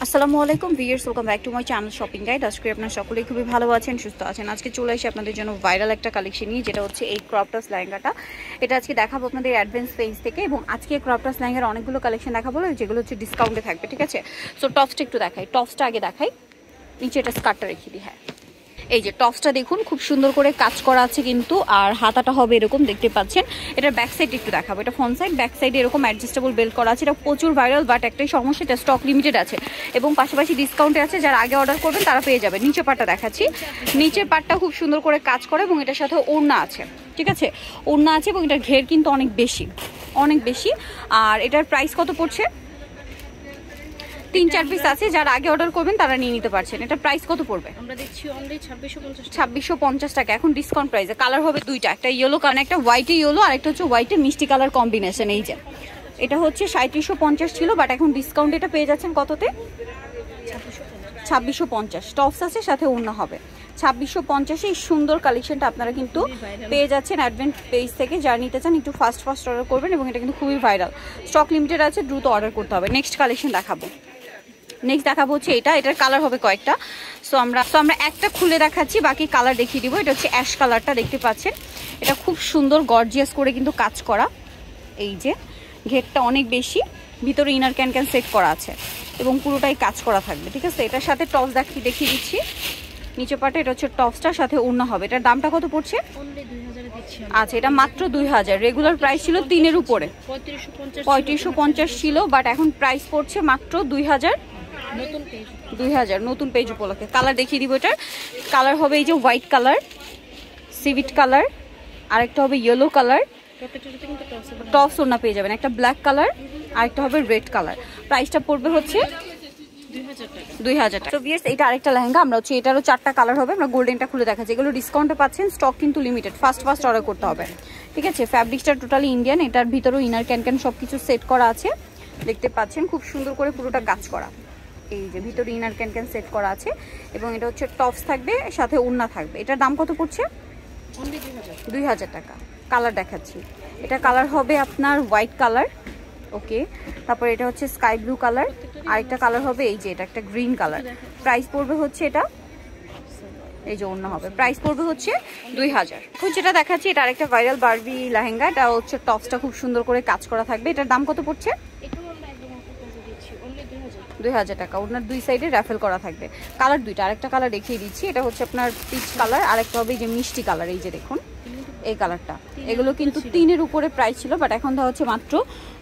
আসসালামু আলাইকুম viewers, welcome back to my channel shopping guide. আজকে আপনারা সকলেই খুবই ভালো আছেন, সুস্থ আছেন। আজকে চলে এসে আপনাদের জন্য ভাইরাল একটা কালেকশন নিয়ে, যেটা হচ্ছে এই ক্রপ টপস লেহেঙ্গাটা। এটা আজকে দেখাবো আপনাদের অ্যাডভান্স পেজ থেকে, এবং আজকে ক্রপ টপস লেহেঙ্গার অনেকগুলো কালেকশন দেখাবো যেগুলো হচ্ছে ডিসকাউন্টে থাকবে, ঠিক আছে। সো টপসটা একটু দেখাই, টপসটা আগে দেখাই, নিচে এটা স্কার্টটা রেখে দিই। হ্যাঁ, এই যে টপসটা দেখুন, খুব সুন্দর করে কাজ করা আছে কিন্তু, আর হাতাটা হবে এরকম, দেখতে পাচ্ছেন। এটার ব্যাক সাইড একটু দেখাবো, এটা ফ্রন্ট সাইড, ব্যাক সাইডে এরকম অ্যাডজাস্টেবল বেল্ট করা আছে। এটা প্রচুর ভাইরাল, বাট একটাই সমস্যা, এটা স্টক লিমিটেড আছে এবং পাশাপাশি ডিসকাউন্টে আছে। যারা আগে অর্ডার করবেন তারা পেয়ে যাবে। নিচের পাটটা দেখাচ্ছি, নিচের পাটটা খুব সুন্দর করে কাজ করে এবং এটার সাথে ওড়না আছে, ঠিক আছে, ওড়না আছে এবং এটার ঘের কিন্তু অনেক বেশি, অনেক বেশি। আর এটার প্রাইস কত পড়ছে? 3-4 পিস আছে, যারা আগে অর্ডার করবেন তারা নিয়ে নিতে পারছেন। এটা প্রাইস কত পড়বে? আমরা দেখছি অনলি 2650 টাকা। এখন ডিসকাউন্ট প্রাইসে কালার হবে দুইটা, একটা ইয়েলো কালার, একটা হোয়াইটে ইয়েলো, আর একটা হচ্ছে হোয়াইটে মিষ্টি কালার কম্বিনেশন। এই যে এটা হচ্ছে 3750 ছিল, বাট এখন ডিসকাউন্ট এটা পেয়ে যাচ্ছেন কততে? 2650। টপস আছে, সাথে ওড়না হবে। 2650 এই সুন্দর কালেকশনটা আপনারা কিন্তু পেয়ে যাচ্ছেন অ্যাডভেন্ট পেজ থেকে। যারা নিতে চান একটু ফাস্ট অর্ডার করবেন, এবং এটা কিন্তু খুবই ভাইরাল, স্টক লিমিটেড আছে, দ্রুত অর্ডার করতে হবে। নেক্সট কালেকশন দেখাবো, হচ্ছে এটার কালার হবে কয়েকটা। সো আমরা একটা খুলে দেখাচ্ছি, বাকি কালার দেখিয়ে দিব। এটা হচ্ছে অ্যাশ কালারটা, দেখতে পাচ্ছেন। এটা খুব সুন্দর গর্জিয়াস করে কিন্তু কাজ করা। এই যে ঘেরটা অনেক বেশি, ভিতরে ইনার ক্যান সেট করা আছে এবং পুরোটাই কাজ করা থাকবে, ঠিক আছে। এটার সাথে টপস দেখিয়ে দিচ্ছি, নিচে পাটে এটা হচ্ছে টপসটার সাথে ওড়না হবে। এটার দামটা কত পড়ছে? আচ্ছা, এটা মাত্র 2000। রেগুলার প্রাইস ছিল 3-এর উপরে, 3550 ছিল, বাট এখন প্রাইস পড়ছে মাত্র 2000। নতুন পেজ উপলক্ষে। কালার দেখিয়ে দিব। এটার কালার হবে এই যে হোয়াইট কালার, সিভিট কালার, আরেকটা হবে ইয়েলো কালার, টপস ওড়না পেয়ে যাবেন। একটা ব্ল্যাক কালার, আরেকটা হবে রেড কালার। প্রাইসটা পড়বে হচ্ছে 2000 টাকা। তো ভিউয়ার্স, এটা আরেকটা লেহেঙ্গা। আমরা হচ্ছে এটারও 4টা কালার হবে। আমরা গোল্ডেনটা খুলে দেখাচ্ছি। এগুলো ডিসকাউন্টে পাচ্ছেন, স্টক কিন্তু লিমিটেড, ফাস্ট অর্ডার করতে হবে, ঠিক আছে। ফ্যাব্রিক্সটা টোটালি ইন্ডিয়ান। এটার ভিতরেও ইনার ক্যান সবকিছু সেট করা আছে, দেখতে পাচ্ছেন। খুব সুন্দর করে পুরোটা কাজ করা। এই যে ভিতরে ইনার ক্যান সেট করা আছে, এবং এটা হচ্ছে টপস থাকবে, সাথে ওড়না থাকবে। এটার দাম কত পড়ছে? 2000 টাকা। কালার দেখাচ্ছি, এটা কালার হবে আপনার হোয়াইট কালার, ওকে। তারপর এটা হচ্ছে স্কাই ব্লু কালার, আরেকটা কালার হবে এই যে এটা একটা গ্রিন কালার। প্রাইস পড়বে হচ্ছে এটা, এই যে অন্য হবে, প্রাইস পড়বে হচ্ছে 2000। এখন যেটা দেখাচ্ছি, এটা আরেকটা ভাইরাল বারবি লেহেঙ্গা। এটা হচ্ছে টপসটা খুব সুন্দর করে কাজ করা থাকবে। এটার দাম কত পড়ছে? 2000 টাকা। ওনার দুই সাইডে র্যাফেল করা থাকবে। কালার দুইটা, আরেকটা কালার দেখিয়ে দিচ্ছি। এটা হচ্ছে আপনার পিচ কালার, আরেকটা হবে এই যে মিষ্টি কালার। এই যে দেখুন এই কালারটা। এগুলো কিন্তু 3-এর উপরে প্রাইস ছিল, বাট এখন দেওয়া হচ্ছে মাত্র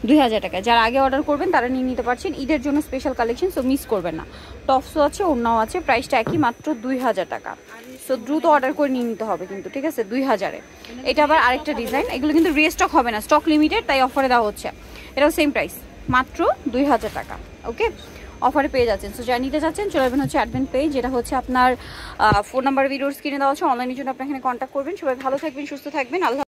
2000 টাকা। যারা আগে অর্ডার করবেন তারা নিয়ে নিতে পারছেন। ঈদের জন্য স্পেশাল কালেকশন, সো মিস করবেন না। টপসও আছে, ওড়নাও আছে, প্রাইসটা একই, মাত্র 2000 টাকা। সো দ্রুত অর্ডার করে নিয়ে নিতে হবে কিন্তু, ঠিক আছে। 2000-এ এটা আবার আরেকটা ডিজাইন। এগুলো কিন্তু রিস্টক হবে না, স্টক লিমিটেড, তাই অফারে দেওয়া হচ্ছে। এটাও সেম প্রাইস, মাত্র 2000 টাকা, ওকে। অফারে পেয়ে যাচ্ছেন। সো যারা নিতে যাচ্ছেন চলে যাবেন হচ্ছে অ্যাডভেন্ট পেজ, যেটা হচ্ছে আপনার ফোন নাম্বার ভিডিওর স্ক্রিনে দেওয়া আছে। অনলাইনের জন্য আপনি এখানে কন্ট্যাক্ট করবেন। সবাই ভালো থাকবেন, সুস্থ থাকবেন, আল্লাহ।